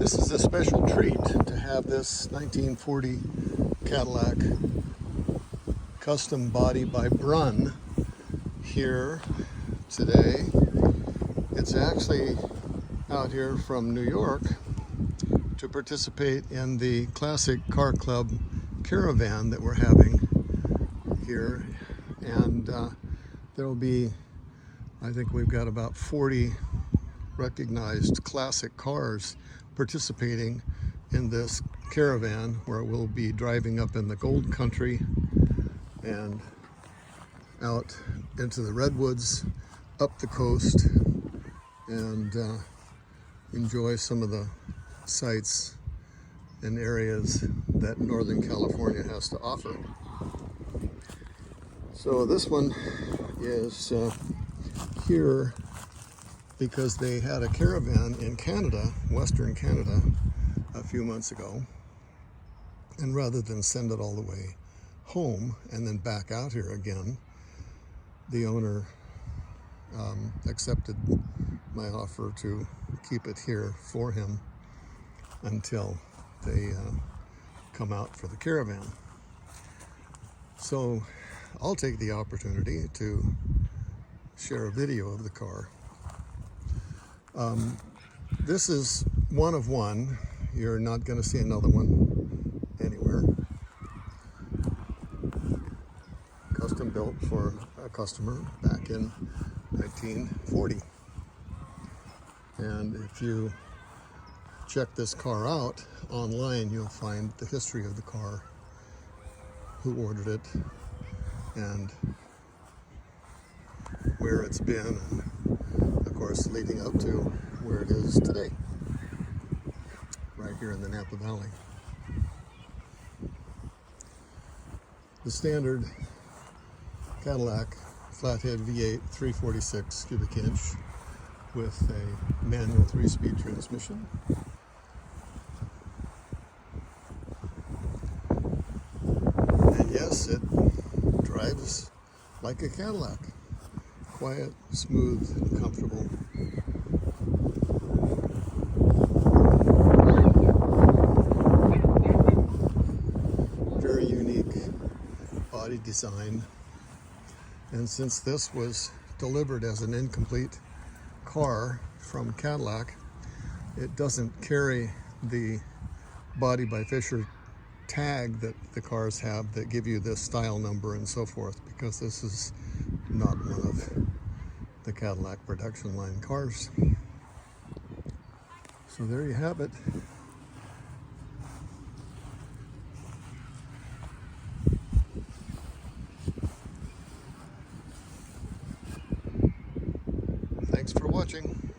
This is a special treat to have this 1940 Cadillac custom body by Brunn here today. It's actually out here from New York to participate in the Classic Car Club caravan that we're having here, and there will be, I think we've got about 40 recognized classic cars participating in this caravan, where we'll be driving up in the gold country and out into the redwoods, up the coast, and enjoy some of the sights and areas that Northern California has to offer. So this one is here because they had a caravan in Canada, Western Canada, a few months ago, and rather than send it all the way home and then back out here again, the owner accepted my offer to keep it here for him until they come out for the caravan. So I'll take the opportunity to share a video of the car. This is one of one. You're not going to see another one anywhere. Custom built for a customer back in 1940. And if you check this car out online, you'll find the history of the car, who ordered it, and where it's been, and of course leading up to where it is today, right here in the Napa Valley. The standard Cadillac flathead V8 346 cubic inch with a manual 3-speed transmission. And yes, it drives like a Cadillac. Quiet, smooth, and comfortable. Very unique body design. And since this was delivered as an incomplete car from Cadillac, it doesn't carry the Body by Fisher tag that the cars have that give you this style number and so forth, because this is not one of the Cadillac production line cars. So there you have it. Thanks for watching.